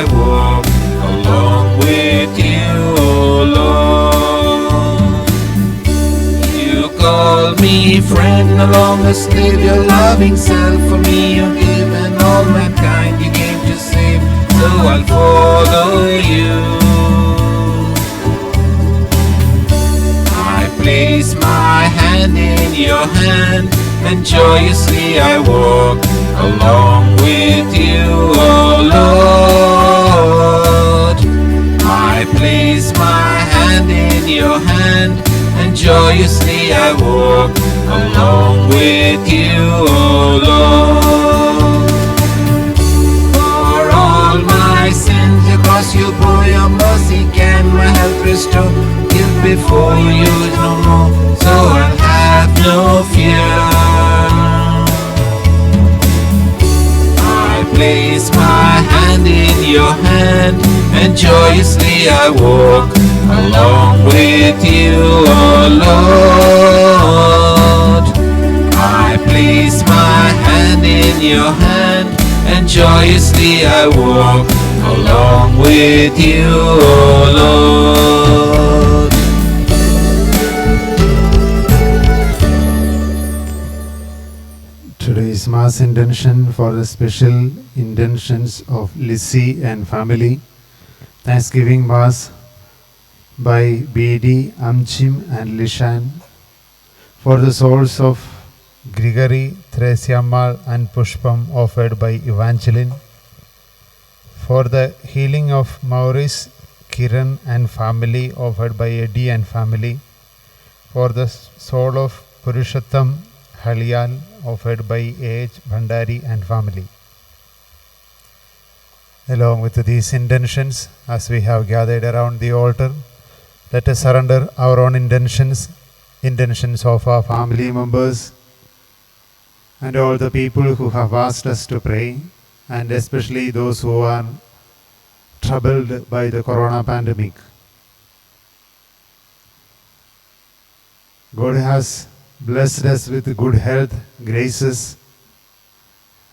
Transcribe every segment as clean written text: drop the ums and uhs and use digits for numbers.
I walk along with you, oh Lord. You call me friend, along with slave, your loving self for me. You've given all mankind, you came to save, so I'll follow you. I place my hand in your hand, and joyously I walk along with you, oh Lord. I place my hand in your hand, and joyously I walk along with you, oh Lord. For all my sins across you bore, your mercy can my help restore. Give before you no more, so I'll have no fear. I place my hand in your hand, and joyously I walk along with you, oh Lord. I place my hand in your hand, and joyously I walk along with you, oh Lord. Today's Mass intention for the special intentions of Lissy and family. Thanksgiving Mass by B.D., Amchim and Lishan. For the souls of Grigory, Theresiammal and Pushpam offered by Evangeline. For the healing of Maurice, Kiran and family offered by Eddie and family. For the soul of Purushottam Haliyal offered by A.H. Bhandari and family. Along with these intentions, as we have gathered around the altar, let us surrender our own intentions of our family members, and all the people who have asked us to pray, and especially those who are troubled by the corona pandemic. God has blessed us with good health, graces,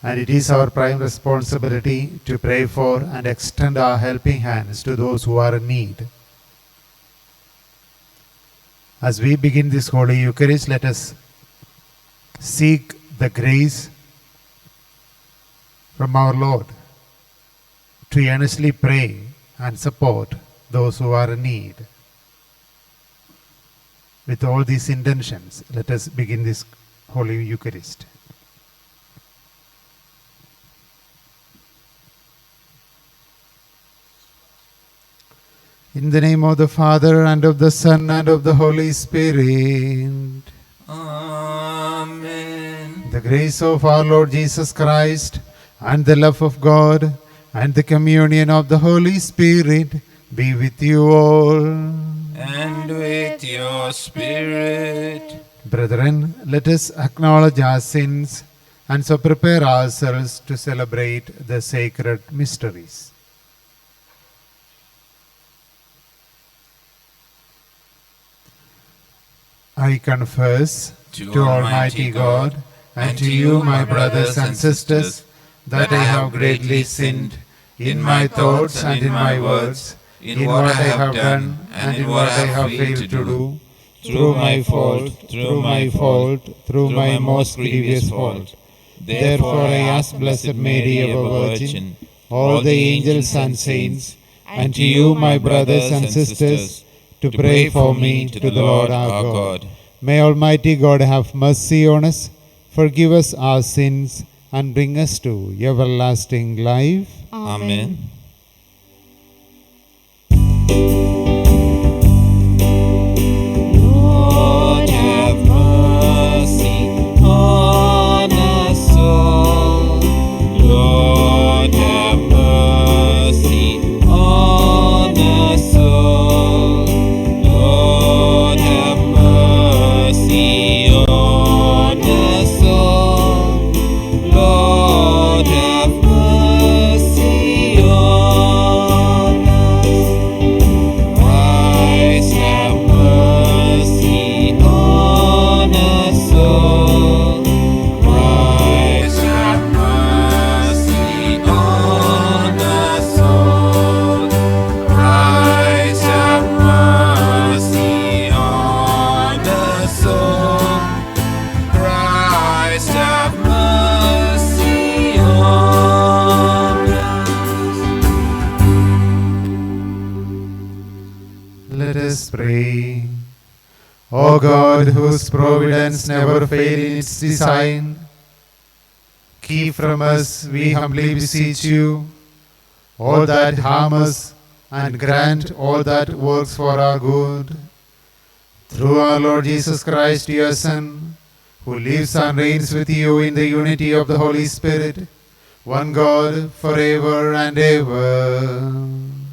and it is our prime responsibility to pray for and extend our helping hands to those who are in need. As we begin this Holy Eucharist, let us seek the grace from our Lord to earnestly pray and support those who are in need. With all these intentions, let us begin this Holy Eucharist. In the name of the Father, and of the Son, and of the Holy Spirit. Amen. The grace of our Lord Jesus Christ, and the love of God, and the communion of the Holy Spirit be with you all. And with your spirit. Brethren, let us acknowledge our sins and so prepare ourselves to celebrate the sacred mysteries. I confess to Almighty God and to you, my brothers and sisters, that I have greatly sinned in my thoughts and in my words, in what I have done and in what I have failed to do, through my fault, through my most grievous fault. Therefore I ask Blessed Mary, ever Virgin, all the angels and saints, and to you, my brothers and sisters, to pray for me to the Lord our God. May Almighty God have mercy on us, forgive us our sins, and bring us to everlasting life. Amen. Lord, have mercy on us all. Lord, have mercy on us all. Lord, have mercy on us all. Lord, have mercy on us pray. O God, whose providence never fails in its design, keep from us, we humbly beseech you, all that harm us, and grant all that works for our good. Through our Lord Jesus Christ, your Son, who lives and reigns with you in the unity of the Holy Spirit, one God, forever and ever.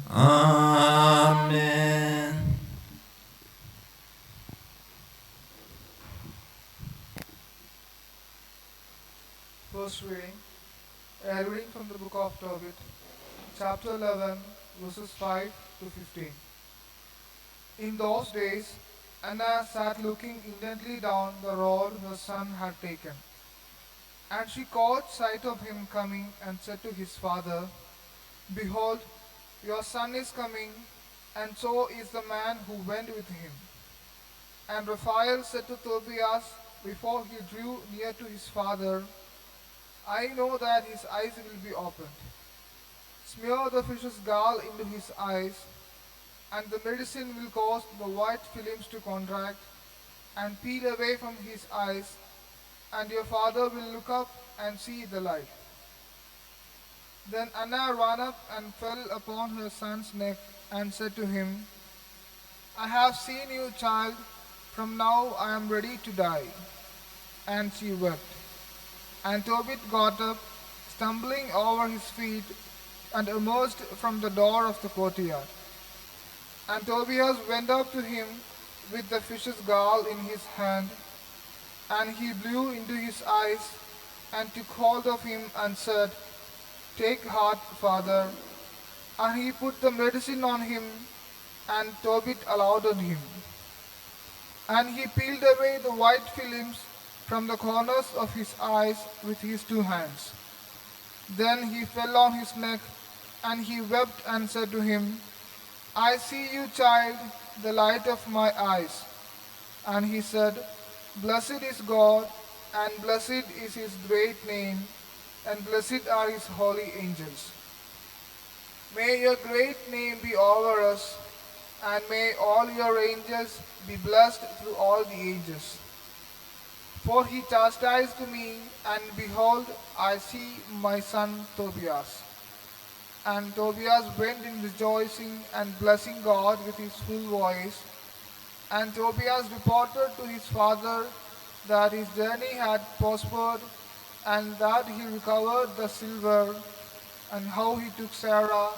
Amen. First reading, a reading from the book of Tobit, chapter 11, verses 5 to 15. In those days, Anna sat looking intently down the road her son had taken. And she caught sight of him coming and said to his father, Behold, your son is coming, and so is the man who went with him. And Raphael said to Tobias before he drew near to his father, I know that his eyes will be opened. Smear the fish's gall into his eyes, and the medicine will cause the white films to contract and peel away from his eyes, and your father will look up and see the light. Then Anna ran up and fell upon her son's neck and said to him, I have seen you, child. From now I am ready to die. And she wept. And Tobit got up, stumbling over his feet, and emerged from the door of the courtyard. And Tobias went up to him with the fish's gall in his hand, and he blew into his eyes, and took hold of him, and said, Take heart, father. And he put the medicine on him, and Tobit allowed on him. And he peeled away the white films from the corners of his eyes with his 2 hands. Then he fell on his neck, and he wept and said to him, I see you, child, the light of my eyes. And he said, Blessed is God, and blessed is his great name, and blessed are his holy angels. May your great name be over us, and may all your angels be blessed through all the ages. For he chastised me, and behold, I see my son Tobias. And Tobias went in rejoicing and blessing God with his full voice. And Tobias reported to his father that his journey had prospered, and that he recovered the silver, and how he took Sarah,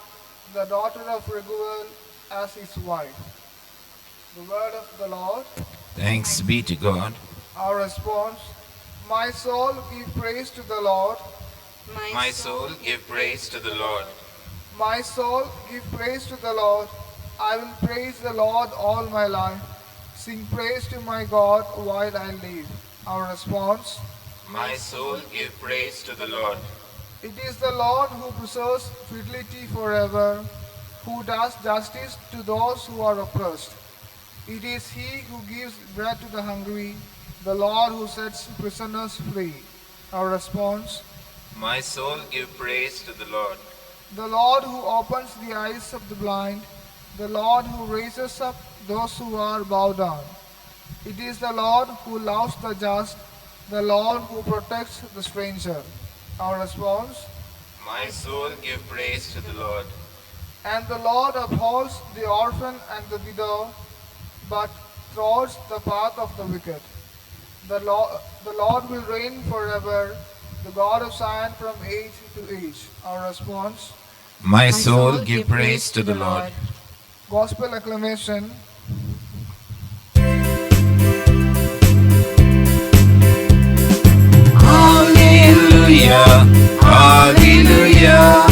the daughter of Raguel, as his wife. The word of the Lord. Thanks be to God. Our response, my soul give praise to the Lord. My soul, give praise to the Lord. My soul give praise to the Lord. I will praise the Lord all my life. Sing praise to my God while I live. Our response, My soul, give praise to the Lord. it is the Lord who preserves fidelity forever, who does justice to those who are oppressed. It is he who gives bread to the hungry, the Lord who sets prisoners free. Our response, My soul, give praise to the Lord. the Lord who opens the eyes of the blind, the Lord who raises up those who are bowed down. It is the Lord who loves the just, the Lord who protects the stranger. Our response, My soul, give praise to the Lord. and the Lord upholds the orphan and the widow, but thwarts the path of the wicked. The Lord will reign forever, the God of Zion from age to age. Our response, My soul, give praise to the Lord. Gospel acclamation. Hallelujah, hallelujah,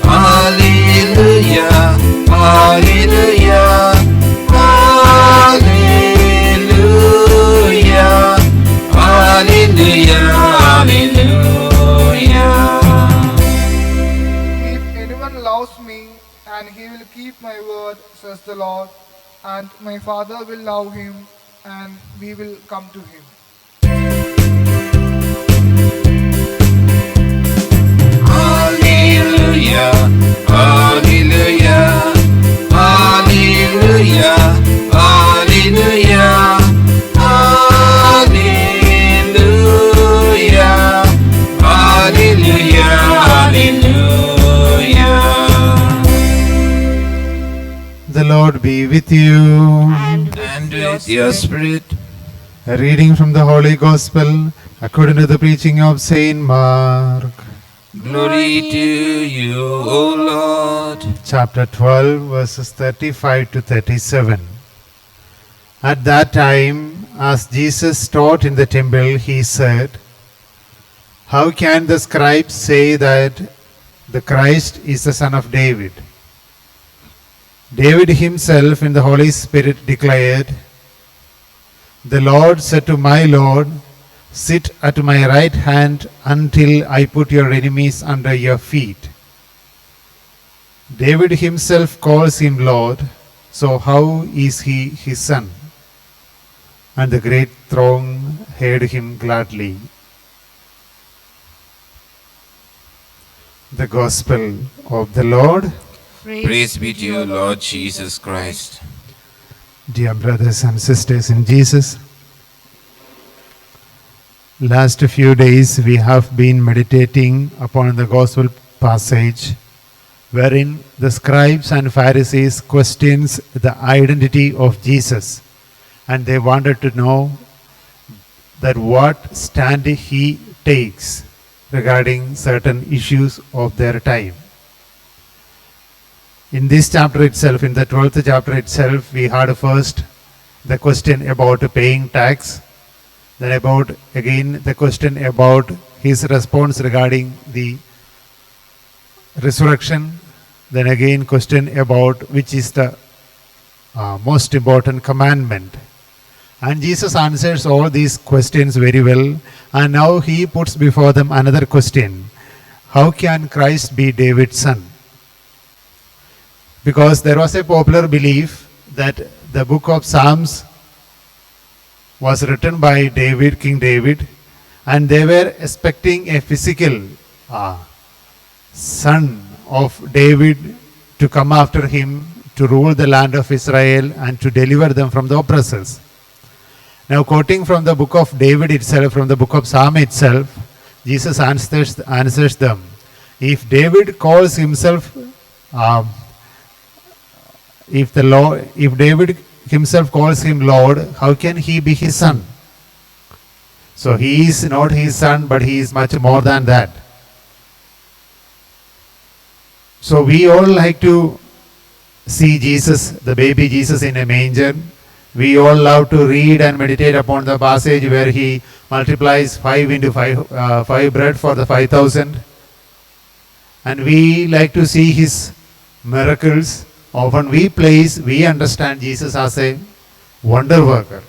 hallelujah, hallelujah, hallelujah, hallelujah, hallelujah. If anyone loves me, and he will keep my word, says the Lord, and my Father will love him, and we will come to him. Hallelujah, hallelujah, hallelujah, Lord be with you. And with your spirit. A reading from the Holy Gospel according to the preaching of Saint Mark. Glory to you, O Lord. Chapter 12, verses 35 to 37. At that time, as Jesus taught in the temple, he said, "How can the scribes say that the Christ is the son of David? David himself in the Holy Spirit declared, 'The Lord said to my Lord, sit at my right hand until I put your enemies under your feet.' David himself calls him Lord, so how is he his son?" And the great throng heard him gladly. The Gospel of the Lord. Praise be to you, Lord Jesus Christ. Dear brothers and sisters in Jesus, last few days we have been meditating upon the Gospel passage wherein the scribes and Pharisees questions the identity of Jesus, and they wanted to know that what stand he takes regarding certain issues of their time. In this chapter itself, in the 12th chapter itself, we had first the question about paying tax, then about again the question about his response regarding the resurrection, then again question about which is the most important commandment. And Jesus answers all these questions very well, and now he puts before them another question: how can Christ be David's son? Because there was a popular belief that the book of Psalms was written by David, King David, and they were expecting a physical son of David to come after him to rule the land of Israel and to deliver them from the oppressors. Now, quoting from the book of David itself, from the book of Psalm itself, Jesus answers them. If David calls himself If David himself calls him Lord, how can he be his son? So he is not his son, but he is much more than that. So we all like to see Jesus, the baby Jesus in a manger. We all love to read and meditate upon the passage where he multiplies 5 bread for the 5,000. And we like to see his miracles. Often we understand Jesus as a wonder worker.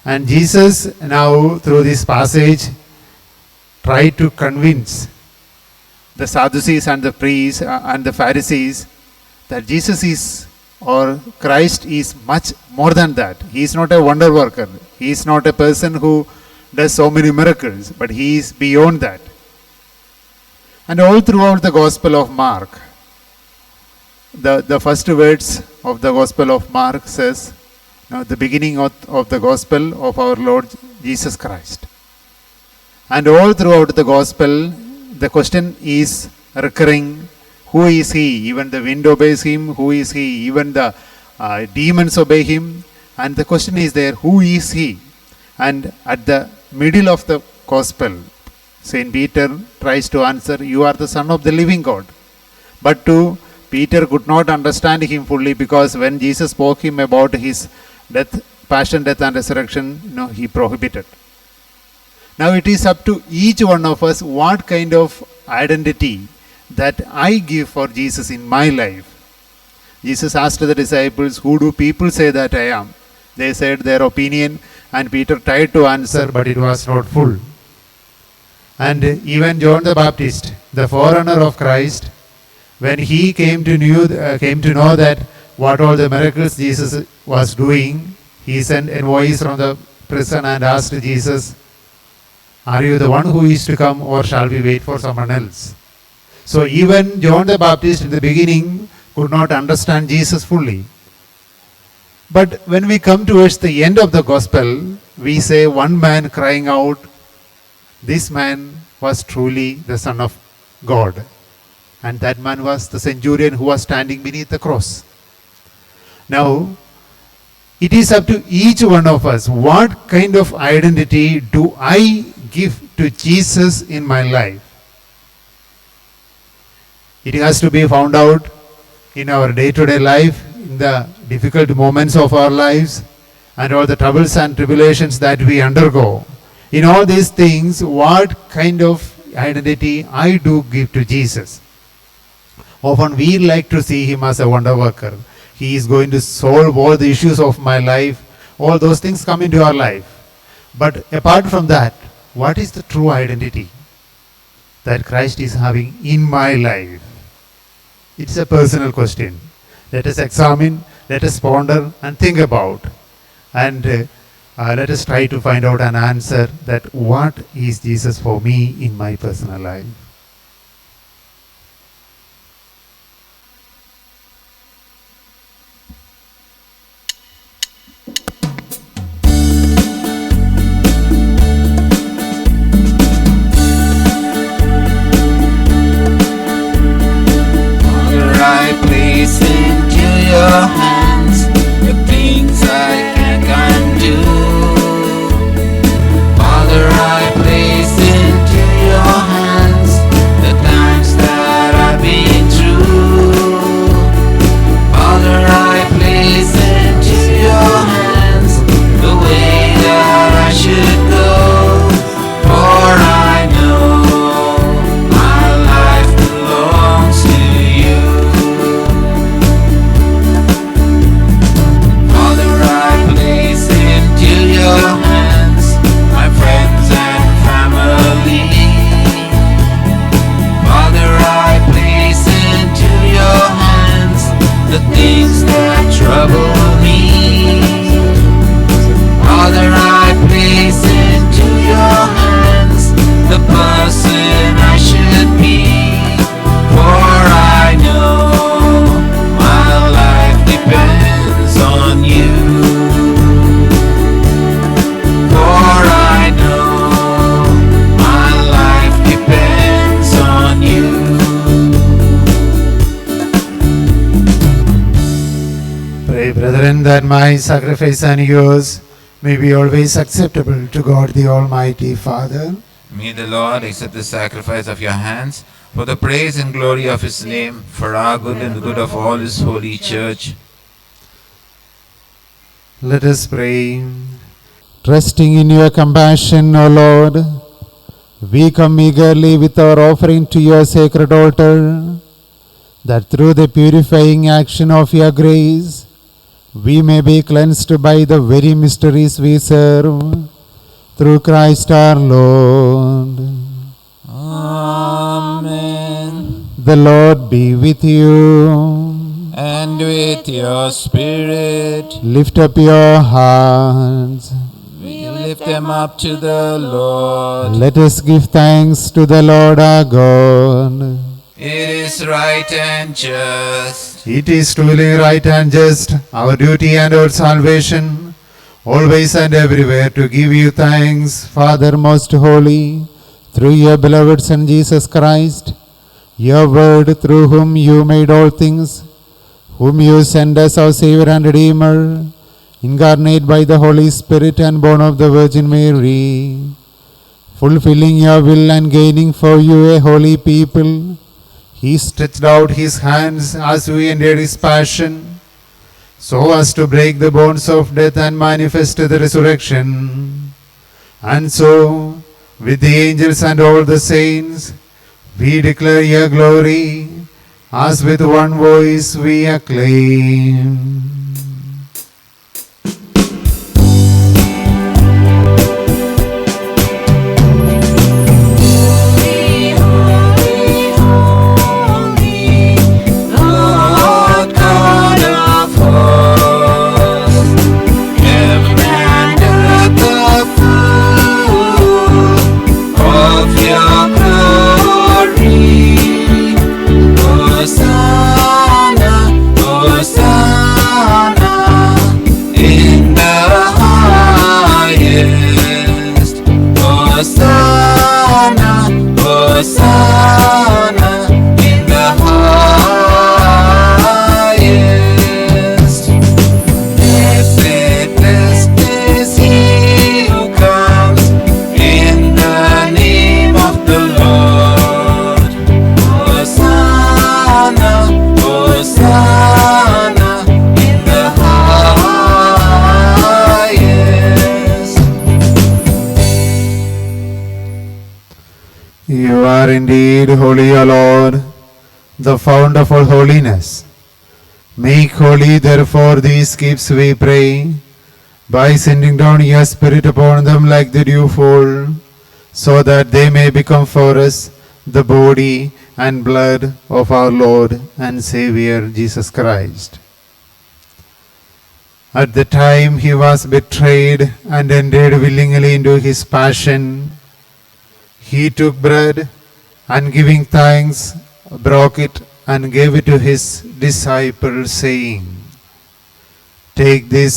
And Jesus now through this passage tried to convince the Sadducees and the priests and the Pharisees that Jesus is, or Christ is much more than that. He is not a wonder worker. He is not a person who does so many miracles, but he is beyond that. And all throughout the Gospel of Mark, the first words of the Gospel of Mark says, the beginning of the Gospel of our Lord Jesus Christ. And all throughout the Gospel, the question is recurring: who is he? Even the wind obeys him. Who is he? Even the demons obey him. And the question is there: who is he? And at the middle of the Gospel, Saint Peter tries to answer, "You are the Son of the living God." But Peter could not understand him fully, because when Jesus spoke him about his death, passion, death and resurrection, he prohibited. Now it is up to each one of us what kind of identity that I give for Jesus in my life. Jesus asked the disciples, "Who do people say that I am?" They said their opinion, and Peter tried to answer, but it was not full. And even John the Baptist, the forerunner of Christ, when he came to know that what all the miracles Jesus was doing, he sent a voice from the prison and asked Jesus, "Are you the one who is to come, or shall we wait for someone else?" So even John the Baptist in the beginning could not understand Jesus fully. But when we come towards the end of the Gospel, we say one man crying out, "This man was truly the Son of God." And that man was the centurion who was standing beneath the cross. Now, it is up to each one of us. What kind of identity do I give to Jesus in my life? It has to be found out in our day-to-day life, in the difficult moments of our lives, and all the troubles and tribulations that we undergo. In all these things, what kind of identity I do give to Jesus? Often we like to see him as a wonder worker. He is going to solve all the issues of my life. All those things come into our life. But apart from that, what is the true identity that Christ is having in my life? It's a personal question. Let us examine, let us ponder and think about. And let us try to find out an answer that what is Jesus for me in my personal life. Place into your hands the things I can't do. Father, I place into your hands the times that I've been through. Father, I place into your hands the way that I should go. For I know my life belongs to you. The things that trouble me, Father, I place into your hands the person I should be. For I know my life depends on you. For I know my life depends on you. Pray, brethren, that my sacrifice and yours may be always acceptable to God the Almighty Father. May the Lord accept the sacrifice of your hands for the praise and glory of his name, for our good and the good of all his holy church. Let us pray. Trusting in your compassion, O Lord, we come eagerly with our offering to your sacred altar, that through the purifying action of your grace, we may be cleansed by the very mysteries we serve. Through Christ our Lord. Amen. The Lord be with you. And with your spirit, Lift up your hearts. we lift them up to the Lord. Let us give thanks to the Lord our God. It is right and just. It is truly right and just, our duty and our salvation, always and everywhere to give you thanks, Father most holy, through your beloved Son Jesus Christ, your word through whom you made all things, whom you sent as our Savior and Redeemer, incarnate by the Holy Spirit and born of the Virgin Mary, fulfilling your will and gaining for you a holy people. He stretched out his hands as we endured his passion, so as to break the bonds of death and manifest the resurrection. And so, with the angels and all the saints, we declare your glory, as with one voice we acclaim. Hosanna, Hosanna. are indeed holy, O Lord, the fount of all holiness. Make holy, therefore, these gifts, we pray, by sending down your Spirit upon them like the dewfall, so that they may become for us the body and blood of our Lord and Saviour Jesus Christ. At the time he was betrayed and entered willingly into his passion, he took bread and giving thanks, broke it and gave it to his disciples, saying, "Take this,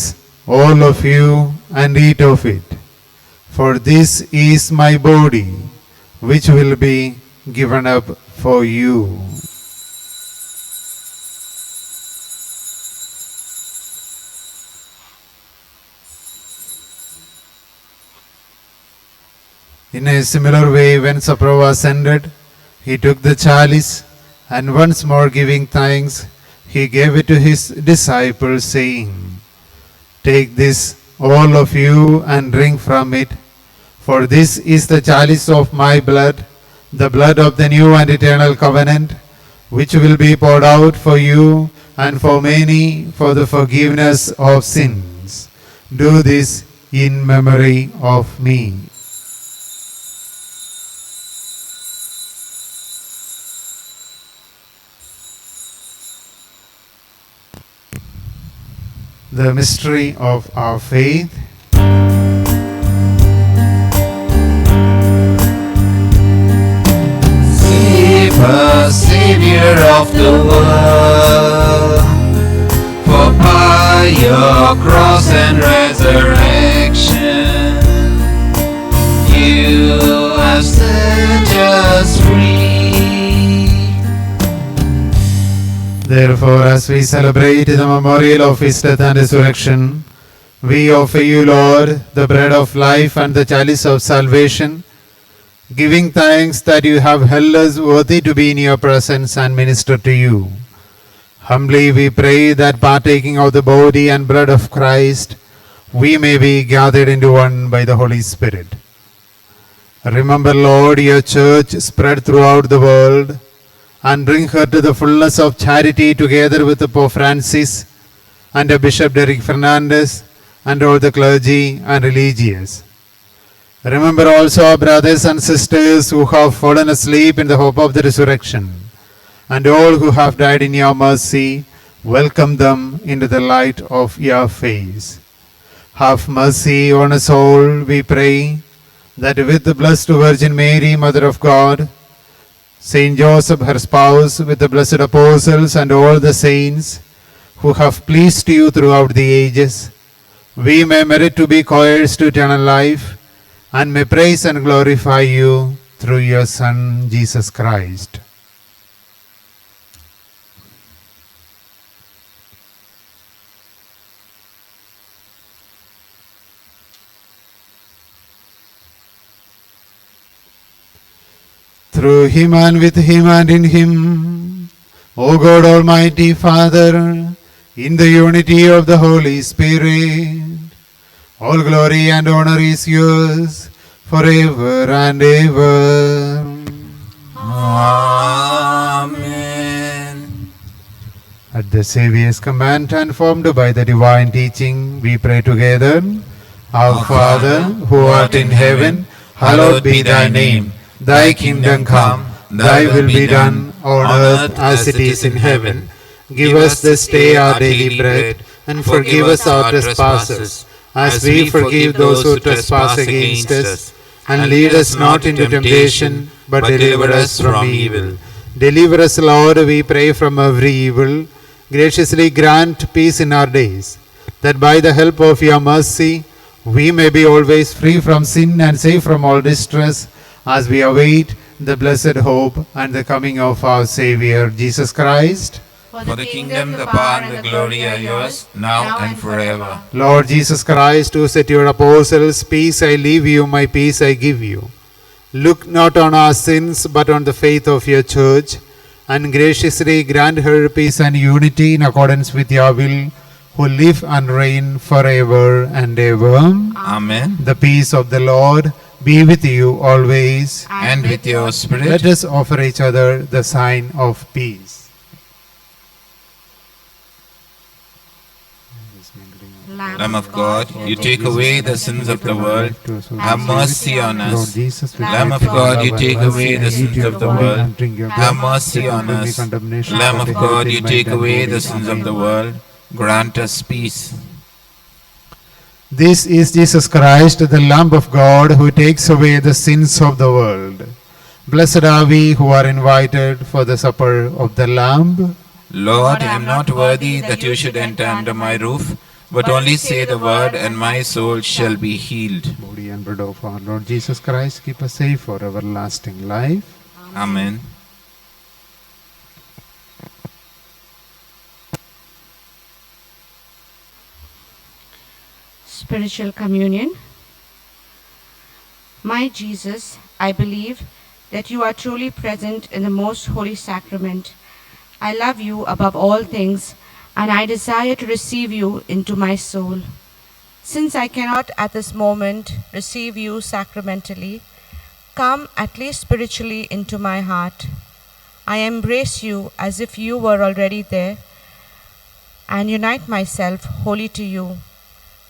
all of you, and eat of it, for this is my body, which will be given up for you." In a similar way, when supper was ended, he took the chalice, and once more giving thanks, he gave it to his disciples, saying, "Take this, all of you, and drink from it, for this is the chalice of my blood, the blood of the new and eternal covenant, which will be poured out for you and for many for the forgiveness of sins. Do this in memory of me." The mystery of our faith. Save us, Savior of the world, for by your cross and resurrection, you have set us free. Therefore, as we celebrate the memorial of his death and resurrection, we offer you, Lord, the bread of life and the chalice of salvation, giving thanks that you have held us worthy to be in your presence and minister to you. Humbly we pray that partaking of the body and blood of Christ, we may be gathered into one by the Holy Spirit. Remember, Lord, your church spread throughout the world, and bring her to the fullness of charity together with Pope Francis and Bishop Derek Fernandez and all the clergy and religious. Remember also our brothers and sisters who have fallen asleep in the hope of the resurrection, and all who have died in your mercy. Welcome them into the light of your face. Have mercy on us all, we pray, that with the Blessed Virgin Mary, Mother of God, Saint Joseph, her spouse, with the blessed apostles and all the saints who have pleased you throughout the ages, we may merit to be co-heirs to eternal life, and may praise and glorify you through your Son, Jesus Christ. Through him and with him and in him, O God Almighty Father, in the unity of the Holy Spirit, all glory and honor is yours forever and ever. Amen. At the Saviour's command and formed by the divine teaching, we pray together. Our Father, who art in heaven, hallowed be thy name. Thy kingdom come, thy will be done on earth as it is in heaven. Give us this day our daily bread, and forgive us our trespasses, as we forgive those who trespass against us. And lead us not into temptation, but deliver us from evil. Deliver us, Lord, we pray, from every evil. Graciously grant peace in our days, that by the help of your mercy, we may be always free from sin and safe from all distress, as we await the blessed hope and the coming of our Saviour, Jesus Christ. For the kingdom, the power, and the glory are yours, now and forever. Lord Jesus Christ, who said to your apostles, "Peace I leave you, my peace I give you," look not on our sins, but on the faith of your church, and graciously grant her peace and unity in accordance with your will, who live and reign forever and ever. Amen. The peace of the Lord be with you always. and with your spirit. Let us offer each other the sign of peace. Lamb of God, you take away the sins of the world. Have mercy on Lord us. Jesus, we Lamb pray of for your God, love you and take mercy away the and eat sins your of the body world. and drink your Have blood. mercy Take on away us. condemnation Lamb for of the God, health you in take mind and away body. the sins of Amen. the world. Grant us peace. This is Jesus Christ, the Lamb of God, who takes away the sins of the world. Blessed are we who are invited for the supper of the Lamb. Lord, I am not worthy that you should enter under my roof, but only say the word, and my soul shall be healed. Body and blood of our Lord Jesus Christ, keep us safe for everlasting life. Amen. Spiritual Communion. My Jesus, I believe that you are truly present in the most holy sacrament. I love you above all things, and I desire to receive you into my soul. Since I cannot at this moment receive you sacramentally, come at least spiritually into my heart. I embrace you as if you were already there, and unite myself wholly to you.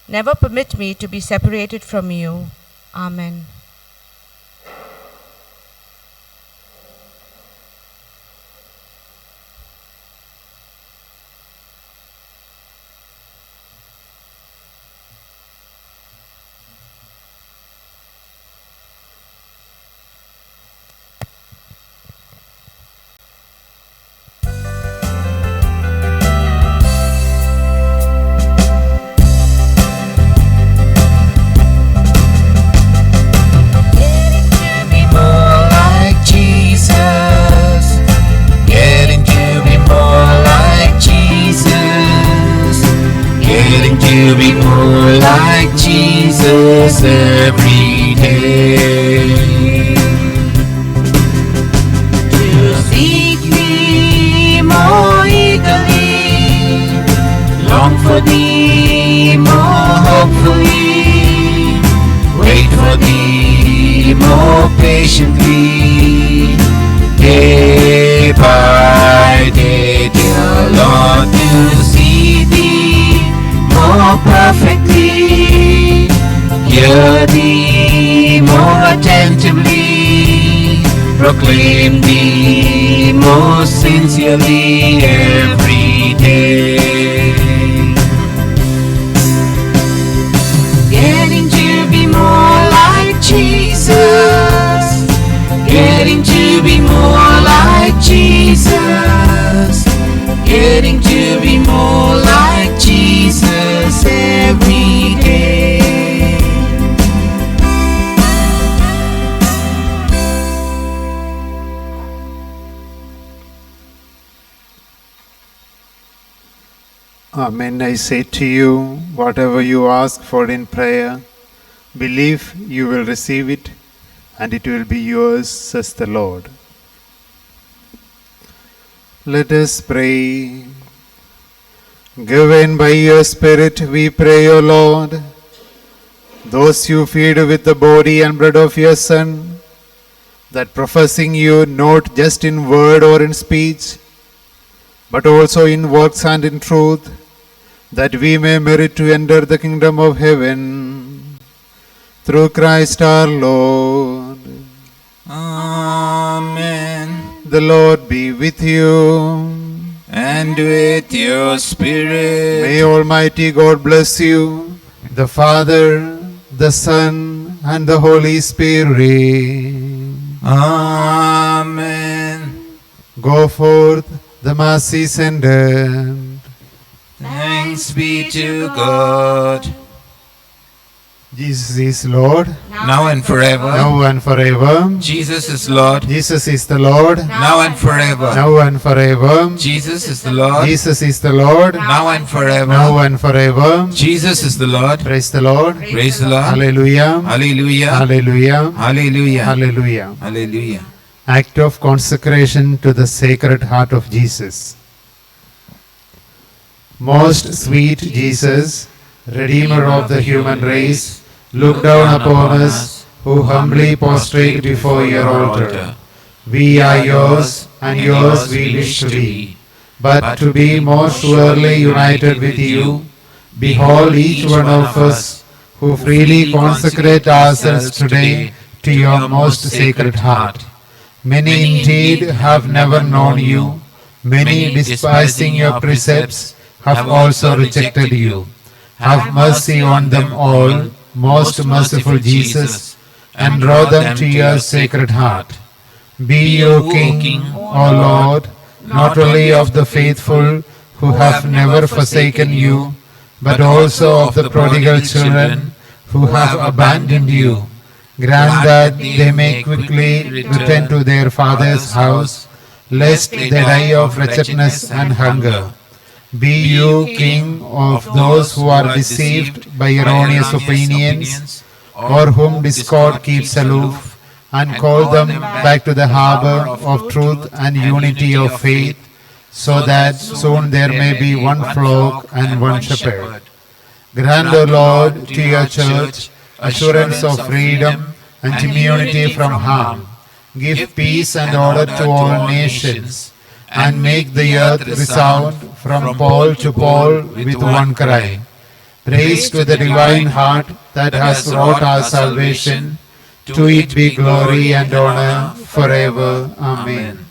Never permit me to be separated from you. Amen. To be more like Jesus every day. To seek thee more eagerly, long for thee more hopefully, wait for thee more patiently, day by day, dear Lord, to see thee more perfectly, hear thee more attentively, proclaim thee more sincerely every day. Getting to be more like Jesus, getting to be more like Jesus, getting to be more like Jesus every day. Amen. I say to you, whatever you ask for in prayer, believe you will receive it, and it will be yours, says the Lord. Let us pray. Given by your Spirit, we pray, O Lord, those you feed with the body and blood of your Son, that professing you not just in word or in speech, but also in works and in truth, that we may merit to enter the kingdom of heaven. Through Christ our Lord. Amen. The Lord be with you. And with your spirit. May Almighty God bless you, the Father, the Son, and the Holy Spirit. Amen. Go forth, the Mass is ended. Thanks be to God. Jesus is Lord, Now and forever. now and forever. Jesus is Lord. Jesus is the Lord, Now and forever. now and forever. Jesus is the Lord. Jesus is the Lord, Now and forever. now and forever. Jesus is the Lord. Praise the Lord. Praise the Lord. Hallelujah. Hallelujah. Hallelujah. Hallelujah. Hallelujah. Hallelujah. Act of consecration to the Sacred Heart of Jesus. Most sweet Jesus, Redeemer of the human race, look down upon us, who humbly prostrate before your altar. We are yours, and yours we wish to be. But to be more surely united with you, behold each one of us who freely consecrate ourselves today to your most sacred heart. Many indeed have never known you, many despising your precepts have also rejected you. Have mercy on them all, most merciful Jesus, and draw them to your sacred heart. Be you King, O Lord, not only of the faithful who have never forsaken you, but also of the prodigal children who have abandoned you. Grant that they may quickly return to their father's house, lest they die of wretchedness and hunger. Be you King of those who are deceived by erroneous opinions, or whom discord keeps aloof, and call them back to the harbor of truth and unity of faith, so that soon there may be one flock and one shepherd. Grant, O Lord, to your church assurance of freedom and immunity from harm. Give peace and order to all nations, and make the earth resound from pole to pole with one cry. Praise to the divine heart that has wrought our salvation. To it be glory and honor forever. Amen.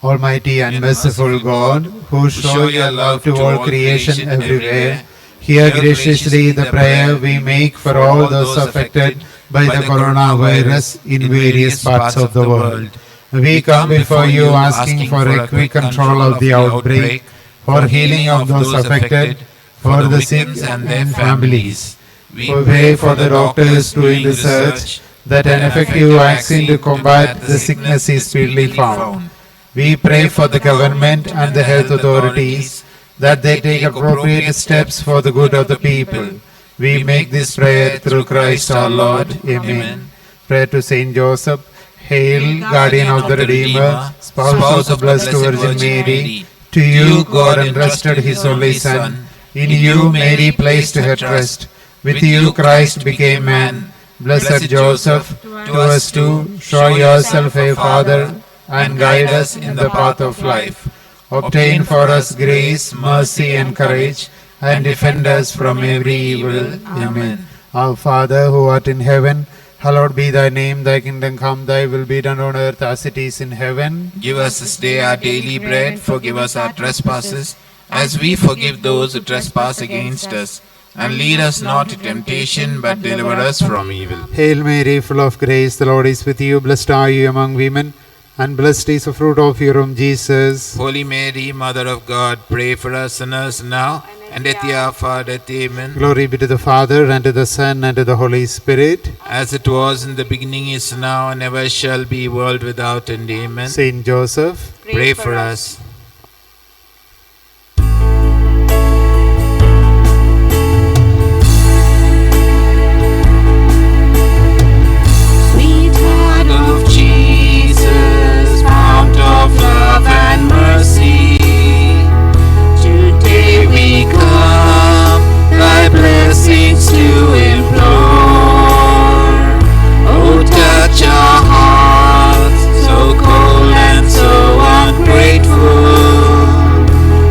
Almighty and merciful God, who show your love to all creation everywhere, hear graciously the prayer we make for all those affected by the coronavirus in various parts of the world. We come before you asking for a quick control of the outbreak, for healing of those affected, for the sick and their families. We pray for the doctors doing research that an effective vaccine to combat the sickness is speedily found. We pray for the government and the health authorities that they take appropriate steps for the good of the people. We make this prayer through Christ our Lord. Amen. Prayer to Saint Joseph. Hail, guardian of the Redeemer, spouse of the Blessed Virgin Mary. To you God entrusted his only Son. In you Mary placed her trust. With you Christ became man. Blessed Joseph, to us too, show yourself a father and guide us in the path of life. Obtain for us grace, mercy and courage, and defend us from every evil. Amen. Our Father who art in heaven, hallowed be thy name, thy kingdom come, thy will be done on earth as it is in heaven. Give us this day our daily bread, forgive us our trespasses, as we forgive those who trespass against us. And lead us not to temptation, but deliver us from evil. Hail Mary, full of grace, the Lord is with you. Blessed are you among women, and blessed is the fruit of your womb, Jesus. Holy Mary, Mother of God, pray for us sinners now and at the hour of our death. Amen. Glory be to the Father, and to the Son, and to the Holy Spirit. As it was in the beginning, is now, and ever shall be, world without end. Amen. Saint Joseph, Pray for us. Blessings to implore. Oh, touch our hearts, so cold and so ungrateful,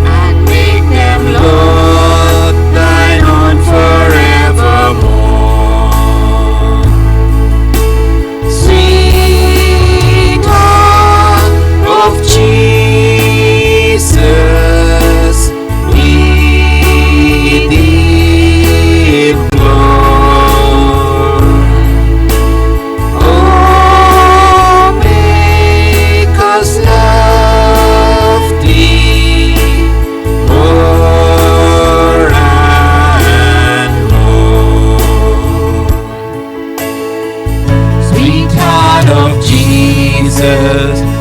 and make them, Lord, thine own forevermore. Sweet heart of Jesus, we thee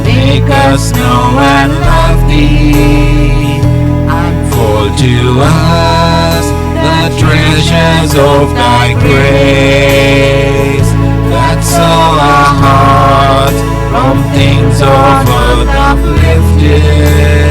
make us know and love thee. Unfold to us the treasures of thy grace, that so our hearts from things of earth uplifted